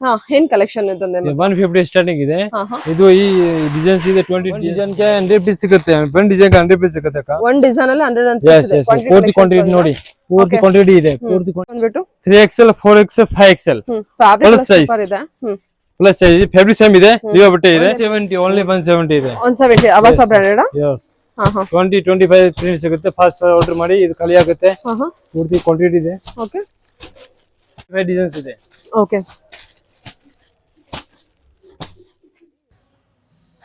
ಹಾ ಏನ್ ಕಲೆಕ್ಷನ್ ಇದೆ 150 ಸ್ಟಾರ್ಟಿಂಗ್ ಇದೆ. ಹಾ ಹಾ ಇದು ಈ ಡಿಸೈನ್ಸ್ ಇದೆ 20 ಡಿಸೈನ್ ಗೆ 100 ಪೀಸ್ ಸಿಗುತ್ತೆ. 1 ಡಿಸೈನ್ ಗೆ 100 ಪೀಸ್ ಸಿಗುತ್ತೆ ಅಕ್ಕ. ಒಂದ್ ಡಿಸೈನ್ ಅಲ್ಲಿ 100 yes ಪೀಸ್ ಇದೆ. yes ಪೂರ್ತಿ ಕ್ವಾಂಟಿಟಿ ನೋಡಿ, ಪೂರ್ತಿ ಕ್ವಾಂಟಿಟಿ ಇದೆ. ಪೂರ್ತಿ ಬಂದ್ಬಿಟ್ಟು 3XL 4XL 5XL fabric super ಇದೆ. ಪ್ಲಸ್ ಸೈಜ್ ಫ್ಯಾಬ್ರಿಕ್ ಸೇಮ್ ಇದೆ. ಲಿಯೋ ಬಟ್ಟೆ ಇದೆ. 70 ಓನ್ಲಿ 170 ಇದೆ. 170 ಅವಾಸ ಬ್ರಾಂಡೆಡ್. yes ಹಾ ಹಾ 20 25 ಪ್ರಿಂಟ್ ಸಿಗುತ್ತೆ. ಫಾಸ್ಟ್ ಆರ್ಡರ್ ಮಾಡಿ, ಇದು ಖಾಲಿ ಆಗುತ್ತೆ. ಹಾ ಹಾ ಪೂರ್ತಿ ಕ್ವಾಂಟಿಟಿ ಇದೆ. ಓಕೆ 5 ಡಿಸೈನ್ಸ್ ಇದೆ. ಓಕೆ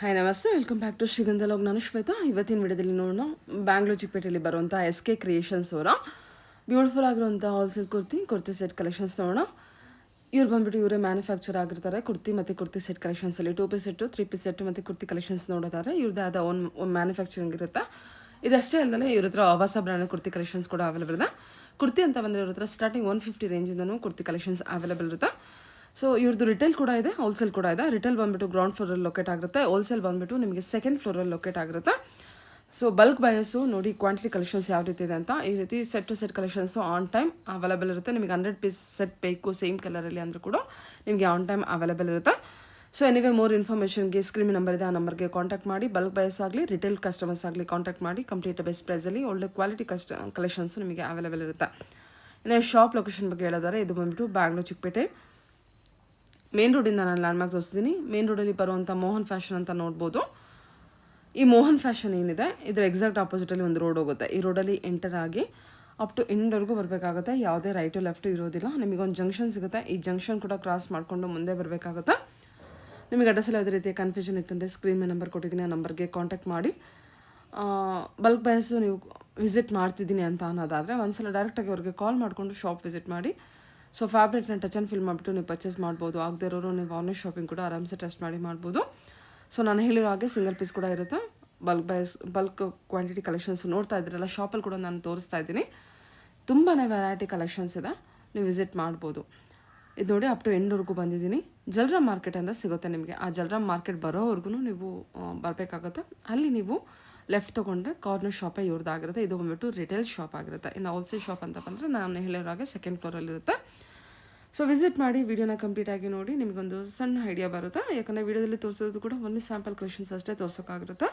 ಹಾಯ್ ನಮಸ್ತೆ, welcome back to Shrigandha log. ನಾನು ಶ್ವೇತಾ. ಇವತ್ತಿನ ವಿಡಿಯೋದಲ್ಲಿ ನೋಡೋಣ ಬ್ಯಾಂಗ್ಳೂರ್ ಚಿಕ್ಕಪೇಟೆಯಲ್ಲಿ ಬರುವಂಥ SK ಕ್ರಿಯೇಷನ್ಸ್ ಅವರ ಬ್ಯೂಟಿಫುಲ್ ಆಗಿರುವಂಥ ಹೋಲ್ಸೇಲ್ ಕುರ್ತಿ ಸೆಟ್ ಕಲೆಕ್ಷನ್ಸ್ ನೋಡೋಣ. ಇವ್ರು ಬಂದ್ಬಿಟ್ಟು ಇವರೇ ಮ್ಯಾನುಫ್ಯಾಕ್ಚರ್ ಆಗಿರ್ತಾರೆ ಕುರ್ತಿ ಮತ್ತು ಕುರ್ತಿ ಸೆಟ್ ಕಲೆಕ್ಷನ್ಸಲ್ಲಿ 2 ಪೀಸ್ ಸೆಟ್ಟು 3 ಪೀಸ್ ಸೆಟ್ಟು ಮತ್ತು ಕುರ್ತಿ ಕಲೆಕ್ಷನ್ಸ್ ನೋಡೋದಾದ್ರೆ ಇವ್ರದ್ದು ಆದ ಓನ್ ಮ್ಯಾನುಫ್ಯಾಕ್ಚರಿಂಗ್ ಇರುತ್ತೆ. ಇದಷ್ಟೇ ಅಲ್ಲದೆ ಇವ್ರ ಹತ್ರ ಆವಾಸ ಬ್ರ್ಯಾಂಡ್ ಕುರ್ತಿ ಕಲೆಕ್ಷನ್ಸ್ ಕೂಡ ಅವೈಲೇಬಲ್ ಇದೆ. ಕುರ್ತಿ ಅಂತ ಬಂದರೆ ಇವ್ರ ಹತ್ರ ಸ್ಟಾರ್ಟಿಂಗ್ 150 ರೇಂಜಿಂದನೂ ಕುರ್ತಿ ಕಲೆಕ್ಷನ್ಸ್ ಅವೈಲೇಬಲ್ ಇರುತ್ತೆ. ಸೊ ಇವ್ರದ್ದು ರಿಟೇಲ್ ಕೂಡ ಇದೆ, ಹೋಲ್ಸೇಲ್ ಕೂಡ ಇದೆ. ರಿಟೇಲ್ ಬಂದ್ಬಿಟ್ಟು ಗ್ರೌಂಡ್ ಫ್ಲೋರಲ್ಲಿ ಲೊಕೇಟ್ ಆಗುತ್ತೆ. ಹೋಲ್ಸೇಲ್ ಬಂದ್ಬಿಟ್ಟು ನಿಮಗೆ ಸೆಕೆಂಡ್ ಫ್ಲೋರಲ್ಲಿ ಲೊಕೇಟ್ ಆಗಿರುತ್ತೆ. ಸೊ ಬಲ್ಕ್ ಬಯಸ್ಸು ನೋಡಿ ಕ್ವಾಂಟಿಟಿ ಕಲೆಕ್ಷನ್ಸ್ ಯಾವ ರೀತಿ ಇದೆ ಅಂತ. ಈ ರೀತಿ set to set collections on time available ಇರುತ್ತೆ. ನಿಮಗೆ 100 ಪೀಸ್ ಸೆಟ್ ಬೇಕು ಸೇಮ್ ಕಲರಲ್ಲಿ ಅಂದರೂ ಕೂಡ ನಿಮಗೆ ಆನ್ ಟೈಮ್ ಅವೈಲೇಬಲ್ ಇರುತ್ತೆ. ಸೊ ಎನಿವೇ ಮೋರ್ ಇನ್ಫಾರ್ಮೇಷನ್ಗೆ ಸ್ಕ್ರೀನ್ ನಂಬರ್ ಇದೆ, ಆ ನಂಬರ್ಗೆ ಕಾಂಟ್ಯಾಕ್ಟ್ ಮಾಡಿ. ಬಲ್ಕ್ ಬಯಸ್ ಆಗಲಿ ರಿಟೇಲ್ ಕಸ್ಟಮರ್ಸ್ ಆಗಲಿ ಕಾಂಟ್ಯಾಕ್ಟ್ ಮಾಡಿ. ಕಂಪ್ಲೀಟ್ ಬೆಸ್ಟ್ ಪ್ರೈಸಲ್ಲಿ ಒಳ್ಳೆ ಕ್ವಾಲಿಟಿ ಕಲೆಕ್ಷನ್ಸು ನಿಮಗೆ ಅವೈಲೇಬಲ್ ಇರುತ್ತೆ. ಇನ್ನು ಶಾಪ್ ಲೊಕೇಶನ್ ಬಗ್ಗೆ ಹೇಳಿದರೆ ಇದು ಬಂದ್ಬಿಟ್ಟು ಬ್ಯಾಂಗ್ಳೂರ್ ಚಿಕ್ಕಪೇಟೆ ಮೇನ್ ರೋಡಿಂದ ನಾನು ಲ್ಯಾಂಡ್ಮಾರ್ಕ್ ತೋರಿಸ್ತೀನಿ. ಮೇನ್ ರೋಡಲ್ಲಿ ಬರುವಂಥ ಮೋಹನ್ ಫ್ಯಾಷನ್ ಅಂತ ನೋಡ್ಬೋದು. ಈ ಮೋಹನ್ ಫ್ಯಾಷನ್ ಏನಿದೆ ಇದರ ಎಕ್ಸಾಕ್ಟ್ ಆಪೋಸಿಟಲ್ಲಿ ಒಂದು ರೋಡ್ ಹೋಗುತ್ತೆ. ಈ ರೋಡಲ್ಲಿ ಎಂಟರ್ ಆಗಿ ಅಪ್ ಟು ಎಂಡ್ವರೆಗೂ ಬರಬೇಕಾಗುತ್ತೆ. ಯಾವುದೇ ರೈಟು ಲೆಫ್ಟು ಇರೋದಿಲ್ಲ. ನಿಮಗೊಂದು ಜಂಕ್ಷನ್ ಸಿಗುತ್ತೆ. ಈ ಜಂಕ್ಷನ್ ಕೂಡ ಕ್ರಾಸ್ ಮಾಡಿಕೊಂಡು ಮುಂದೆ ಬರಬೇಕಾಗುತ್ತೆ. ನಿಮಗೆ ಅಡ್ರೆಸ್ಸಲ್ಲಿ ಯಾವುದೇ ರೀತಿಯ ಕನ್ಫ್ಯೂಷನ್ ಇತ್ತಂದರೆ ಸ್ಕ್ರೀನ್ ಮೇಲೆ ನಂಬರ್ ಕೊಟ್ಟಿದ್ದೀನಿ, ಆ ನಂಬರ್ಗೆ ಕಾಂಟ್ಯಾಕ್ಟ್ ಮಾಡಿ. ಬಲ್ಕ್ ಬಯಸ್ಸು ನೀವು ವಿಸಿಟ್ ಮಾಡ್ತಿದ್ದೀನಿ ಅಂತ ಅನ್ನೋದಾದರೆ ಒಂದ್ಸಲ ಡೈರೆಕ್ಟಾಗಿ ಅವ್ರಿಗೆ ಕಾಲ್ ಮಾಡಿಕೊಂಡು ಶಾಪ್ ವಿಸಿಟ್ ಮಾಡಿ. ಸೊ ಫ್ಯಾಬ್ರಿಕ್ನ ಟಚ್ ಆ್ಯಂಡ್ ಫಿಲ್ ಮಾಡಿಬಿಟ್ಟು ನೀವು ಪರ್ಚೇಸ್ ಮಾಡ್ಬೋದು. ಆಗದೇ ಇರೋರು ನೀವು ಆನ್ಲೈನ್ ಶಾಪಿಂಗ್ ಕೂಡ ಆರಾಮ್ಸೆ ಟೆಸ್ಟ್ ಮಾಡಿ ಮಾಡ್ಬೋದು. ಸೊ ನಾನು ಹೇಳಿರೋ ಹಾಗೆ ಸಿಂಗಲ್ ಪೀಸ್ ಕೂಡ ಇರುತ್ತೆ. ಬಲ್ಕ್ ಕ್ವಾಂಟಿಟಿ ಕಲೆಕ್ಷನ್ಸ್ ನೋಡ್ತಾ ಇದ್ದೀರಲ್ಲ, ಶಾಪಲ್ಲಿ ಕೂಡ ನಾನು ತೋರಿಸ್ತಾ ಇದ್ದೀನಿ. ತುಂಬಾ ವೆರೈಟಿ ಕಲೆಕ್ಷನ್ಸ್ ಇದೆ, ನೀವು ವಿಸಿಟ್ ಮಾಡ್ಬೋದು. ಇದು ನೋಡಿ ಅಪ್ ಟು ಎಂಡ್ವರೆಗೂ ಬಂದಿದ್ದೀನಿ. ಜಲ್ರಾಮ್ ಮಾರ್ಕೆಟ್ ಅಂತ ಸಿಗುತ್ತೆ ನಿಮಗೆ. ಆ ಜಲ್ರಾಮ್ ಮಾರ್ಕೆಟ್ ಬರೋವರೆಗೂ ನೀವು ಬರಬೇಕಾಗುತ್ತೆ. ಅಲ್ಲಿ ನೀವು ಲೆಫ್ಟ್ ತೊಗೊಂಡ್ರೆ ಕಾರ್ನರ್ ಶಾಪೇ ಇವ್ರದ್ದಾಗಿರುತ್ತೆ. ಇದು ಬಂದ್ಬಿಟ್ಟು ರಿಟೇಲ್ ಶಾಪ್ ಆಗಿರುತ್ತೆ. ಇನ್ನು ಹೋಲ್ಸೇಲ್ ಶಾಪ್ ಅಂತ ಬಂದರೆ ನಾನು ಹೇಳಿರೋ ಹಾಗೆ ಸೆಕೆಂಡ್ ಫ್ಲೋರಲ್ಲಿರುತ್ತೆ. ಸೊ ವಿಸಿಟ್ ಮಾಡಿ, ವಿಡಿಯೋನ ಕಂಪ್ಲೀಟಾಗಿ ನೋಡಿ, ನಿಮಗೊಂದು ಸಣ್ಣ ಐಡಿಯಾ ಬರುತ್ತೆ. ಯಾಕಂದರೆ ವಿಡಿಯೋದಲ್ಲಿ ತೋರಿಸೋದು ಕೂಡ ಒಂದು ಸ್ಯಾಂಪಲ್ ಕಲೆಕ್ಷನ್ಸ್ ಅಷ್ಟೇ ತೋರಿಸೋಕ್ಕಾಗಿರುತ್ತೆ.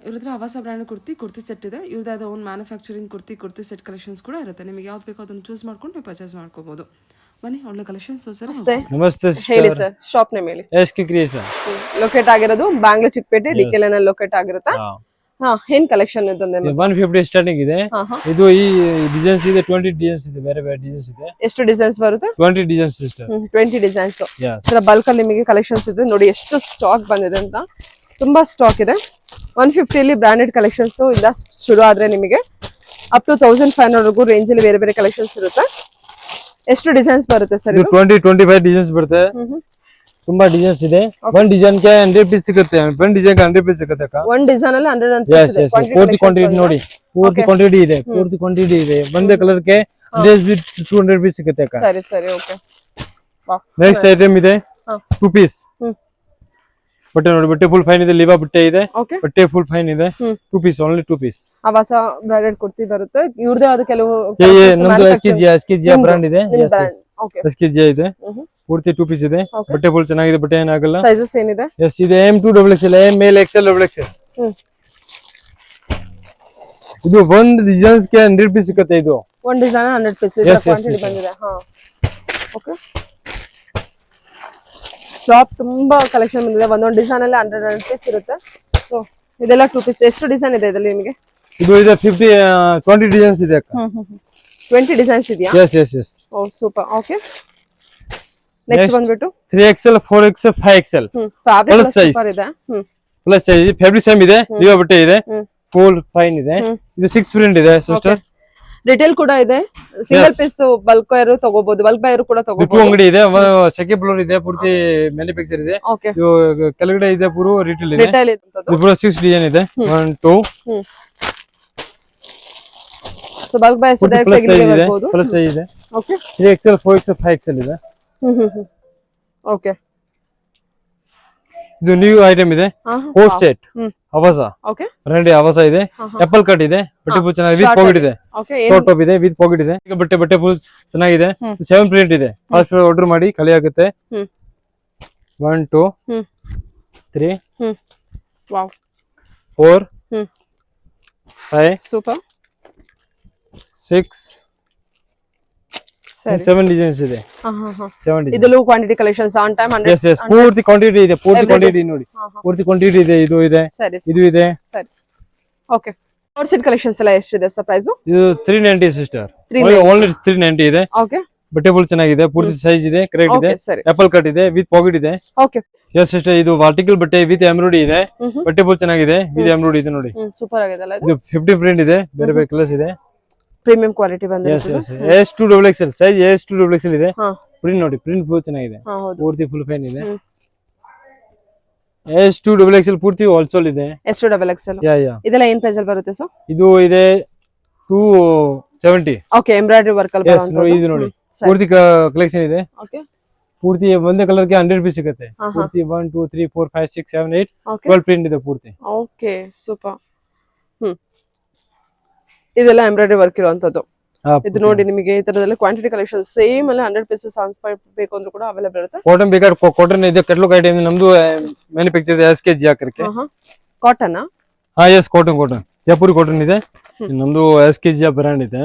ಇವ್ರ ಹತ್ರ ಆವಾಸ ಬ್ರ್ಯಾಂಡ್ ಕುರ್ತಿ ಸೆಟ್ ಇದೆ. ಇವ್ರದ್ದಾದ own manufacturing kurti set collections ಕೂಡ ಇರುತ್ತೆ. ನಿಮಗೆ ಯಾವ್ದು ಬೇಕೋ ಅದನ್ನು ಚೂಸ್ ಮಾಡ್ಕೊಂಡು ನೀವು ಪರ್ಚೇಸ್ ಮಾಡ್ಕೋಬಹುದು. ಬನ್ನಿ, ಒಳ್ಳೆ ಕಲೆಕ್ಷನ್ಸ್. ಸರ್ ನಮಸ್ತೆ, ಹೇಳಿ ಸರ್. ಶಾಪ್ ನೇಮ್ ಹೇಳಿ. SK ಕ್ರಿಯೇಷನ್ ಲೊಕೇಟ್ ಆಗಿರೋದು ಬ್ಯಾಂಗ್ಳೂರ್ ಚಿಕ್ಕಪೇಟೆ DKLN ಅಲ್ಲಿ ಲೊಕೇಟ್ ಆಗಿರುತ್ತೆ. ಹಾ ಏನ್ ಕಲೆಕ್ಷನ್ ಇದೆ 150 ಸ್ಟಾರ್ಟಿಂಗ್ ಇದೆ. ಇದು ಈ ಡಿಸೈನ್ಸ್ ಇದೆ 20 ಡಿಸೈನ್ಸ್ ಇದೆ. ಬೇರೆ ಬೇರೆ ಡಿಸೈನ್ಸ್ ಇದೆ. ಎಷ್ಟು ಡಿಸೈನ್ಸ್ ಬರುತ್ತೆ? 20 designs sister. 20 designs. Sir bulk ಅಲ್ಲಿ ನಿಮಗೆ ಕಲೆಕ್ಷನ್ಸ್ ಇದೆ ನೋಡಿ ಎಷ್ಟು ಸ್ಟಾಕ್ ಬಂದಿದೆ ಅಂತ. ತುಂಬಾ ಸ್ಟಾಕ್ ಇದೆ. 150 ಅಲ್ಲಿ ಬ್ರಾಂಡೆಡ್ ಕಲೆಕ್ಷನ್ಸ್ ಇಂದ ಶುರು ಆದ್ರೆ ನಿಮಗೆ ಅಪ್ ಟು 1500 ವರೆಗೂ ರೇಂಜ್ ಅಲ್ಲಿ ಬೇರೆ ಬೇರೆ ಕಲೆಕ್ಷನ್ಸ್ ಇರುತ್ತೆ. ಎಷ್ಟು ಡಿಸೈನ್ಸ್ ಬರುತ್ತೆ ಸರ್? 20-25 ಡಿಸೈನ್ಸ್ ಬರುತ್ತೆ. ತುಂಬಾ ಡಿಸೈನ್ಸ್ ಇದೆ. ಒಂದ್ ಡಿಸೈನ್ ಗೆ 100 ಪೀಸ್ ಸಿಗುತ್ತೆ. ಒಂದ್ ಡಿಸೈನ್ ಗೆ 100 ಪೀಸ್ ಸಿಗುತ್ತೆ ಅಕ್ಕ. ಒಂದ್ ಡಿಸೈನ್ ಅಲ್ಲಿ 100 ಪೀಸ್ ಇದೆ. ಪೂರ್ತಿ ಕ್ವಾಂಟಿಟಿ ನೋಡಿ, ಪೂರ್ತಿ ಕ್ವಾಂಟಿಟಿ ಇದೆ. ಪೂರ್ತಿ ಕ್ವಾಂಟಿಟಿ ಇದೆ. ಒಂದೇ ಕಲರ್ ಗೆ 200 ಪೀಸ್ ಸಿಗುತ್ತೆ ಅಕ್ಕ. ಸರಿ ಸರಿ, ಓಕೆ. ನೆಕ್ಸ್ಟ್ ಐಟಮ್ ಇದೆ 2 ಪೀಸ್ ಬಟ್ಟೆ ನೋಡಿ. ಬಟ್ಟೆ ಫುಲ್ ಫೈನ್ ಇದೆ. ಲಿವಾ ಬಟ್ಟೆ ಇದೆ. ಬಟ್ಟೆ ಫುಲ್ ಫೈನ್ ಇದೆ. 2 ಪೀಸ್, ಓನ್ಲಿ 2 ಪೀಸ್. ಆವಾಸ ಬ್ರಾಂಡೆಡ್ ಕುರ್ತಿ ಬರುತ್ತೆ. ಇವ್ರದೇ ಆದ ಕೆಲವು ನಮ್ದು SKG ಬ್ರಾಂಡ್ ಇದೆ. SKG ಇದೆ. ಪೂರ್ತಿ 2 ಪೀಸ್ ಇದೆ. ಬಟ್ಟೆ ಫುಲ್ ಚೆನ್ನಾಗಿದೆ. ಬಟ್ಟೆ ಏನಾಗಲ್ಲ. ಸೈಜಸ್ ಏನಿದೆ? ಎಸ್ ಇದೆ. M2XL, ML, XL, XL. ಇದು ಒಂದು ಡಿಸೈನ್ಸ್ ಗೆ 100 ಪೀಸ್ ಸಿಗುತ್ತೆ. ಇದು ಒಂದು ಡಿಸೈನ್ 100 ಪೀಸ್ ಇದೆ. ಕ್ವಾಂಟಿಟಿ ಬಂದಿದೆ. ಹಾ, ಓಕೆ. ಶಾಪ್ ತುಂಬಾ ಕಲೆಕ್ಷನ್ ಬಂದಿದೆ. ಒಂದೊಂದು ಡಿಸೈನ್ ಅಲ್ಲಿ 100 ಪೀಸ್ ಇರುತ್ತೆ. ಸೊ ಇದೆಲ್ಲ 2 ಪೀಸ್. ಎಷ್ಟು ಡಿಸೈನ್ ಇದೆ ಇದರಲ್ಲಿ ನಿಮಗೆ? ಇದು ಇದೆ 20 ಡಿಸೈನ್ಸ್ ಇದೆ ಅಕ್ಕ. 20 ಡಿಸೈನ್ಸ್ ಇದೆಯಾ? ಎಸ್. ಓ ಸೂಪರ್, ಓಕೆ. ನೆಕ್ಸ್ಟ್ ಬಂದ್ಬಿಟ್ಟು 3XL 4XL 5XL. Fabric super ಇದೆ. ಪ್ಲಸ್ ಸೈಜ್ ಫ್ಯಾಬ್ರಿಕ್ ಸೇಮ್ ಇದೆ. ಲಿವಾ ಬಟ್ಟೆ ಇದೆ. ಫುಲ್ ಫೈನ್ ಇದೆ. ಇದು 6 ಪ್ರಿಂಟ್ ಇದೆ ಸಿಸ್ಟರ್. ರಿಟೇಲ್ ಕೂಡ ಇದೆ. ಸಿಂಗಲ್ ಪೀಸ್ ಬಲ್ಕ್ ಬೈರು ತಗೋಬಹುದು. ಬಲ್ಕ್ ಬೈರು ಕೂಡ ತಗೋಬಹುದು. ಅಂಗಡಿ ಇದೆ. ಸೆಕೆಂಡ್ ಫ್ಲೋರ್ ಇದೆ. ಪೂರ್ತಿ ಮ್ಯಾನುಫ್ಯಾಕ್ಚರ್ ಇದೆ. ಇದು ಕೆಳಗಡೆ ಇದೆ ಪೂರ ರಿಟೇಲ್ ಇದೆ. ಇದು ಪೂರ 6 ಡಿಸೈನ್ ಇದೆ. 1 2. ಸೊ ಬಲ್ಕ್ ಬೈಸ್ ಡೈರೆಕ್ಟ್ ಆಗಿ ಇಲ್ಲಿ ಬರಬಹುದು. ಪ್ಲಸ್ ಸೈಜ್ ಇದೆ. ಓಕೆ. 3XL 4XL 5XL ಇದೆ. ಓಕೆ. ಇದು ನ್ಯೂ ಐಟಮ್ ಇದೆ. ಕೋಟ್ ಸೆಟ್ ಅವಸ ಓಕೆ ಬ್ರಾಂಡ್ ಅವಸ ಇದೆ, ಆಪಲ್ ಕಟ್ ಇದೆ, ಬಟ್ಟೆ ಫುಲ್ ಚೆನ್ನಾಗಿದೆ, ವಿತ್ ಪಾಕೆಟ್ ಇದೆ, ಓಕೆ ಶಾರ್ಟ್ ಟಾಪ್ ಇದೆ, ವಿತ್ ಪಾಕೆಟ್ ಇದೆ. ಈಗ ಬಟ್ಟೆ ಫುಲ್ ಚೆನ್ನಾಗಿದೆ, 7 ಪ್ರಿಂಟ್ ಇದೆ. ಫಾಸ್ಟ್ ಆರ್ಡರ್ ಮಾಡಿ ಖಾಲಿ ಆಗುತ್ತೆ. 1 2 3 ವಾವ್ 4 5 ಸೂಪರ್ 6 ಸರಿ 7 ಡಿಸೈನ್ಸ್ ಇದೆ. 7 ಡಿಸೈನ್. ಇದೆಲ್ಲ quantity collections on time 100. Yes yes ಪೂರ್ತಿ ಕ್ವಾಂಟಿಟಿ ಇದೆ, ಪೂರ್ತಿ ಕ್ವಾಂಟಿಟಿ ನೋಡಿ, ಪೂರ್ತಿ ಕ್ವಾಂಟಿಟಿ ಇದೆ. ಇದು ಇದೆ, ಸರಿ ಇದು ಇದೆ. ಸರಿ ಓಕೆ. ಔಟ್ ಸೆಟ್ ಕಲೆಕ್ಷನ್ಸ್ ಎಲ್ಲ ಎಷ್ಟಿದೆ ಸರ್ ಪ್ರೈಸ್? ಇದು 390 ಸಿಸ್ಟರ್, 390. ಓನ್ಲಿ 390 ಇದೆ. ಓಕೆ ಬಟ್ಟೆ ಫುಲ್ ಚೆನ್ನಾಗಿದೆ, ಪೂರ್ತಿ ಸೈಜ್ ಇದೆ, ಕರೆಕ್ಟ್ ಇದೆ, ಓಕೆ ಸರಿ ಆಪಲ್ ಕಟ್ ಇದೆ, ವಿತ್ ಪಾಕೆಟ್ ಇದೆ. ಓಕೆ ಎಸ್ ಸಿಸ್ಟರ್, ಇದು ವರ್ಟಿಕಲ್ ಬಟ್ಟೆ ವಿತ್ ಎಂಬ್ರಾಯ್ಡರಿ ಇದೆ, ಬಟ್ಟೆ ಫುಲ್ ಚೆನ್ನಾಗಿದೆ, ವಿತ್ ಎಂಬ್ರಾಯ್ಡರಿ ಇದೆ ನೋಡಿ. ಸೂಪರ್ ಆಗಿದೆ ಅಲ್ಲ ಇದು? ಇದು 50 ಪ್ರಿಂಟ್ ಇದೆ, ಬೇರೆ ಬೇರೆ ಕಲರ್ಸ್ ಇದೆ. ಪ್ರೀಮಿಯಂ ಕ್ವಾಲಿಟಿ ಬಂದಿದೆ. Yes yes S2XL size, S2XL ಇದೆ. ಹಾ ಪ್ರಿಂಟ್ ನೋಡಿ, ಪ್ರಿಂಟ್ ಫುಲ್ ಚೆನ್ನಾಗಿದೆ, ಹಾ ಹೌದು. ಪೂರ್ತಿ ಫುಲ್ ಫ್ಯಾನ್ ಇದೆ. S2XL ಪೂರ್ತಿ ಹೋಲ್ಸೇಲ್ ಇದೆ. S2XL ಯಾ ಯಾ. ಇದೆಲ್ಲ ಏನ್ ಪ್ರೈಸ್ ಅಲ್ಲಿ ಬರುತ್ತೆ ಸರ್? ಇದು ಇದೆ 270. ಓಕೆ ಎಂಬ್ರಾಯ್ಡರಿ ವರ್ಕ್ ಅಲ್ಲಿ ಎಸ್ ನೋಡಿ, ಇದು ನೋಡಿ ಪೂರ್ತಿ ಕಲೆಕ್ಷನ್ ಇದೆ. ಓಕೆ ಪೂರ್ತಿ ಒಂದೇ ಕಲರ್ ಗೆ 100 ಪೀಸ್ ಸಿಗುತ್ತೆ. ಹಾ, ಹಾ. ಪೂರ್ತಿ 1 2 3 4 5 6 7 8 ಓಕೆ 12 ಪ್ರಿಂಟ್ ಇದೆ ಪೂರ್ತಿ. Okay super. ಇದೆಲ್ಲ ಎಂಬ್ರಾಯ್ಡರಿ ವರ್ಕ್ ಇರುವಂತದ್ದು. ಇದು ನೋಡಿ ನಿಮಗೆ ಈ ತರದಲ್ಲಿ ಕ್ವಾಂಟಿಟಿ ಕಲೆಕ್ಷನ್ ಸೇಮ್ ಅಲ್ಲಿ 100 ಪೀಸಸ್ ಬೇಕು ಅಂದ್ರೂ ಕೂಡ ಅವೈಲೇಬಲ್ ಇರುತ್ತೆ. ಕಾಟನ್ ಬೇಕಾದ್ರೆ ಕಾಟನ್ ಇದೆ, ಕೆಟ್ಲುಕ್ ಐಟಮ್ ನಮ್ದು ಮ್ಯಾನುಫ್ಯಾಕ್ಚರ್ ಇದೆ, SKG ಹಾಕಕ್ಕೆ. ಕಾಟನ್ ಹಾ ಎಸ್ ಕಾಟನ್ ಜೈಪುರಿ ಕಾಟನ್ ಇದೆ, ನಮ್ದು SKG ಬ್ರಾಂಡ್ ಇದೆ.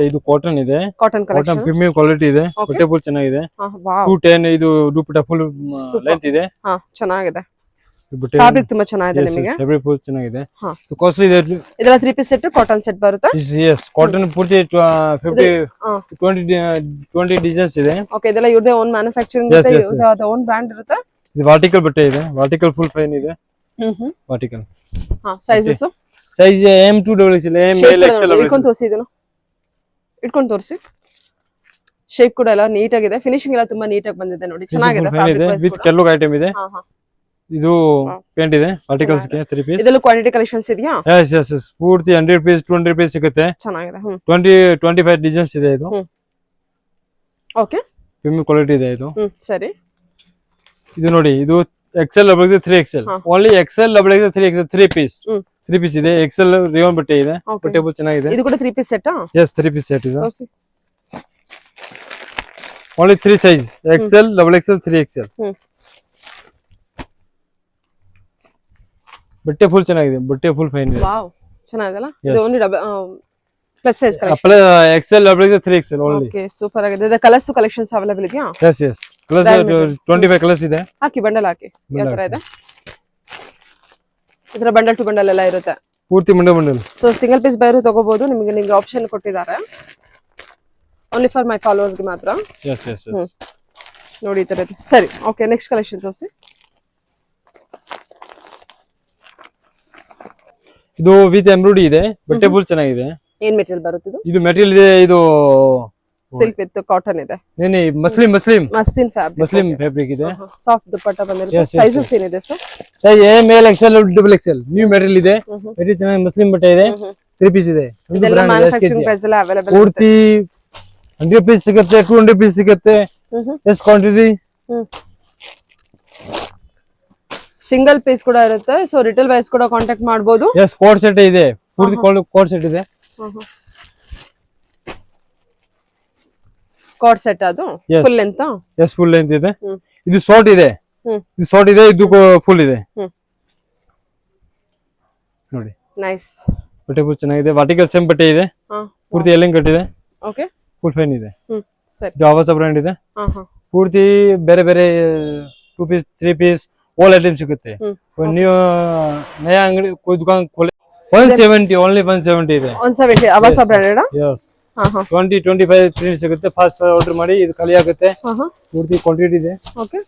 ಇದು ಕಾಟನ್ ಇದೆ, cotton cotton collection. Premium quality ಇದೆ, ಬಟ್ಟೆ ಫುಲ್ ಚೆನ್ನಾಗಿದೆ. ವಾವ್ 210 ಇದು ದುಪಟ್ಟ ಫುಲ್ ಲೆಂತ್ ಇದೆ. ಹಾ ಚೆನ್ನಾಗಿದೆ, ಬಟ್ಟೆ ಫ್ಯಾಬ್ರಿಕ್ ತುಂಬಾ ಚೆನ್ನಾಗಿದೆ ನಿಮಗೆ. ಫ್ಯಾಬ್ರಿಕ್ ಫುಲ್ ಚೆನ್ನಾಗಿದೆ, ಹಾ. ಕಾಸ್ಟ್ಲಿ ಇದೆ. ಇದೆಲ್ಲ 3 ಪೀಸ್ ಸೆಟ್ ಕಾಟನ್ ಸೆಟ್ ಬರುತ್ತೆ. ಎಸ್ ಕಾಟನ್ ಪೂರ್ತಿ 50 20 ಡಿಸೈನ್ಸ್ ಇದೆ. ಓಕೆ ಇದೆಲ್ಲ ಇವ್ರದೇ ಓನ್ ಮ್ಯಾನುಫ್ಯಾಕ್ಚರಿಂಗ್ Yes, ಇದೆ, yes, yes. ಇವ್ರದೇ ಓನ್ ಬ್ರ್ಯಾಂಡ್ ಇರುತ್ತೆ. ಇದು ವರ್ಟಿಕಲ್ ಬಟ್ಟೆ ಇದೆ, ವರ್ಟಿಕಲ್ ಫುಲ್ ಫೈನ್ ಇದೆ. ವರ್ಟಿಕಲ್ ಹಾ ಸೈಜಸ್ ಸೈಜ್ M2XL ML ಇಟ್ಕೊಂಡು ತೋರಿಸಿ, ಇದನ್ನು ಇಟ್ಕೊಂಡು ತೋರಿಸಿ. ಶೇಪ್ ಕೂಡ ಎಲ್ಲ ನೀಟ್ ಆಗಿದೆ, ಫಿನಿಶಿಂಗ್ ಎಲ್ಲ ತುಂಬಾ ನೀಟ್ ಆಗಿ ಬಂದಿದೆ ನೋಡಿ, ಚೆನ್ನಾಗಿದೆ. ಇದೆ, ವಿತ್ ಕೆಲ್ಲುಗ್ ಐಟಮ್ ಇದೆ. ಇದು ಪೇಂಟ್ ಇದೆ, ವರ್ಟಿಕಲ್ಸ್ ಗೆ 3 ಪೀಸ್. ಇದೆಲ್ಲ ಕ್ವಾಂಟಿಟಿ ಕಲೆಕ್ಷನ್ಸ್ ಇದೆಯಾ? ಎಸ್ ಎಸ್ ಎಸ್ ಪೂರ್ತಿ 100 ಪೀಸ್ 200 ಪೀಸ್ ಸಿಗುತ್ತೆ. ಚೆನ್ನಾಗಿದೆ. 25 ಡಿಸೈನ್ಸ್ ಇದೆ. ಇದು ಓಕೆ ಪ್ರೀಮಿಯಂ ಕ್ವಾಲಿಟಿ ಇದೆ. ಇದು ಸರಿ. ಇದು ನೋಡಿ, ಇದು XL XXL 3XL only XL XXL 3XL 3 piece 3 piece ಇದೆ. XL ರಿಯೋನ್ ಬಟ್ಟೆ ಇದೆ, ಬಟ್ಟೆ ಫುಲ್ ಚೆನ್ನಾಗಿದೆ. ಇದು ಕೂಡ 3 piece set. Yes 3 piece set ಇದೆ, only 3 size XL XXL 3XL. ಬಟ್ಟೆ ಫುಲ್ ಚೆನ್ನಾಗಿದೆ, ಬಟ್ಟೆ ಫುಲ್ ಫೈನ್ ಇದೆ. ವಾವ್ ಚೆನ್ನಾಗಿದೆಲ್ಲ. ಇದು only plus size collection. XL XXL 3XL only. Okay super ಆಗಿದೆ. ಇದು ಕಲರ್ಸ್ ಕಲೆಕ್ಷನ್ಸ್ ಅವೈಲೇಬಲ್ ಇದೆಯಾ? ಎಸ್ ಎಸ್ ಕಲರ್ಸ್ 25 ಕಲರ್ಸ್ ಇದೆ. ಹಾಕಿ ಬಂಡಲ್ ಹಾಕಿ. ಯಾವ ತರ ಇದೆ? ಇದರ ಬಂಡಲ್ ಟು ಬಂಡಲ್ ಎಲ್ಲ ಇರುತ್ತೆ, ಪೂರ್ತಿ ಬಂಡಲ್. ಸೊ ಸಿಂಗಲ್ ಪೀಸ್ ಬೈರು ತಗೋಬಹುದು. ನಿಮಗೆ ಆಪ್ಷನ್ ಕೊಟ್ಟಿದ್ದಾರೆ, ಓನ್ಲಿ ಫಾರ್ ಮೈ ಫಾಲೋವರ್ಸ್ ಗೆ ಮಾತ್ರ. ಎಸ್ ಎಸ್ ಎಸ್ ನೋಡಿ ಈ ತರ ಇದೆ. ಸರಿ ಓಕೆ ನೆಕ್ಸ್ಟ್ ಕಲೆಕ್ಷನ್ ತೋರಿಸಿ. ಇದು ವಿತ್ ಎಂಬ್ರಾಯ್ಡರಿ ಇದೆ, ಬಟ್ಟೆ ಫುಲ್ ಚೆನ್ನಾಗಿದೆ. ಏನ್ ಮೆಟೀರಿಯಲ್ ಬರುತ್ತೆ ಇದು? ಇದು ಮೆಟೀರಿಯಲ್ ಇದೆ, ಇದು ಸಿಲ್ಕ್ ವಿತ್ ಕಾಟನ್ ಇದೆ. ಮಸ್ಲಿಂ ಫ್ಯಾಬ್ರಿಕ್ ಫ್ಯಾಬ್ರಿಕ್ ಇದೆ. ಸಾಫ್ಟ್ ದುಪಟ್ಟ ಬಂದಿರುತ್ತೆ. ಸೈಜಸ್ ಏನಿದೆ sir? Size ML XL XXL new material ಇದೆ, ವೆರಿ ಚೆನ್ನಾಗಿ ಮಸ್ಲಿಂ ಬಟ್ಟೆ ಇದೆ. 3 ಪೀಸ್ ಇದೆ. ಇದೆಲ್ಲ ಮ್ಯಾನುಫ್ಯಾಕ್ಚರಿಂಗ್ ಪ್ರೈಸ್ ಎಲ್ಲ ಅವೈಲೇಬಲ್ ಪೂರ್ತಿ 100 ಪೀಸ್ ಸಿಗುತ್ತೆ, 200 ಪೀಸ್ ಸಿಗುತ್ತೆ. ಎಷ್ಟು ಕ್ವಾಂಟಿಟಿ? ಸಿಂಗಲ್ ಪೀಸ್ ಕೂಡ ಇರುತ್ತೆ, ಸೊ ರಿಟೇಲ್ ವೈಸ್ ಕೂಡ ಕಾಂಟ್ಯಾಕ್ಟ್ ಮಾಡಬಹುದು. ಎಸ್ ಕೋಡ್ ಸೆಟ್ ಇದೆ, ಪೂರ್ತಿ ಕೋಡ್ ಸೆಟ್ ಇದೆ. ಕೋಡ್ ಸೆಟ್ ಅದು full length. Yes full length ಇದೆ. ಇದು ಶಾರ್ಟ್ ಇದೆ, ಇದು ಶಾರ್ಟ್ ಇದೆ, ಇದು ಫುಲ್ ಇದೆ ನೋಡಿ. ನೈಸ್ ಬಟ್ಟೆ ಫುಲ್ ಚೆನ್ನಾಗಿದೆ. ವರ್ಟಿಕಲ್ ಸೇಮ್ ಬಟ್ಟೆ ಇದೆ, ಪೂರ್ತಿ ಎಲ್ಲಿಂಗ್ ಕಟ್ಟಿದೆ. ಓಕೆ ಫುಲ್ ಫೈನ್ ಇದೆ. ಸರಿ ಇದು ಆವಾಸ ಬ್ರ್ಯಾಂಡ್ ಇದೆ. ಪೂರ್ತಿ ಬೇರೆ ಬೇರೆ 2 ಪೀಸ್ 3 ಪೀಸ್ all items ಸಿಗುತ್ತೆ. ನೀವು ನಯ ಅಂಗಡಿ कोई दुकान खोले 170 ಓನ್ಲಿ 170 ಇದೆ. 170 ಆವಾಸ ಬ್ರ್ಯಾಂಡೆಡ್. ಯಸ್ 20-25 ಪ್ರಿಂಟ್ ಸಿಗುತ್ತೆ. ಫಾಸ್ಟ್ ಆರ್ಡರ್ ಮಾಡಿ, ಇದು ಖಾಲಿ ಆಗುತ್ತೆ. ಪೂರ್ತಿ ಕ್ವಾಂಟಿಟಿ ಇದೆ. ಓಕೆ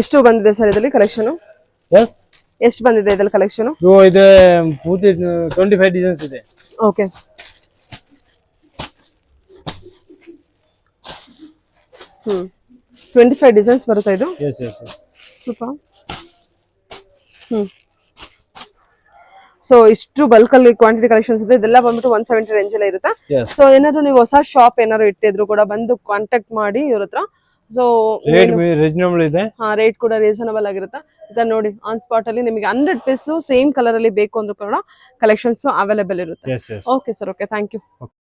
ಎಷ್ಟು ಬಂದಿದೆ ಸರ್ ಇದರಲ್ಲಿ ಕಲೆಕ್ಷನ್? ಎಸ್ ಎಷ್ಟು ಬಂದಿದೆ ಇದರಲ್ಲಿ ಕಲೆಕ್ಷನ್? ಇದೆ ಪೂರ್ತಿ 25 ಡಿಸೈನ್ಸ್ ಇದೆ. ಓಕೆ 25 ಡಿಸೈನ್ಸ್ ಬರುತ್ತೆ ಇದು. Yes yes yes super. So ಇಷ್ಟು ಬಲ್ಕ್ ಅಲ್ಲಿ ಕ್ವಾಂಟಿಟಿ ಕಲೆಕ್ಷನ್ಸ್ ಇದೆ. ಇದೆಲ್ಲ ಬಂದ್ಬಿಟ್ಟು 170 ರೇಂಜ್ ಅಲ್ಲಿ ಇರುತ್ತೆ. ಸೊ ಏನಾದ್ರು ನೀವು ಹೊಸ ಶಾಪ್ ಏನಾದ್ರು ಇಟ್ಟಿದ್ರು ಕೂಡ ಬಂದು ಕಾಂಟ್ಯಾಕ್ಟ್ ಮಾಡಿ ಇವ್ರ ಹತ್ರ. ಸೊ ರೇಟ್ ರೀಸನಬಲ್ ಇದೆ. ಹಾ, ರೇಟ್ ಕೂಡ ರೀಸನಬಲ್ ಆಗಿರುತ್ತೆ. ಇದನ್ನ ನೋಡಿ ಆನ್ ಸ್ಪಾಟ್ ಅಲ್ಲಿ ನಿಮಗೆ 100 ಪೀಸ್ ಸೇಮ್ ಕಲರ್ ಅಲ್ಲಿ ಬೇಕು ಅಂದ್ರೂ ಕೂಡ ಕಲೆಕ್ಷನ್ಸ್ ಅವೈಲೇಬಲ್ ಇರುತ್ತೆ. Yes, yes. Okay sir, okay, thank you.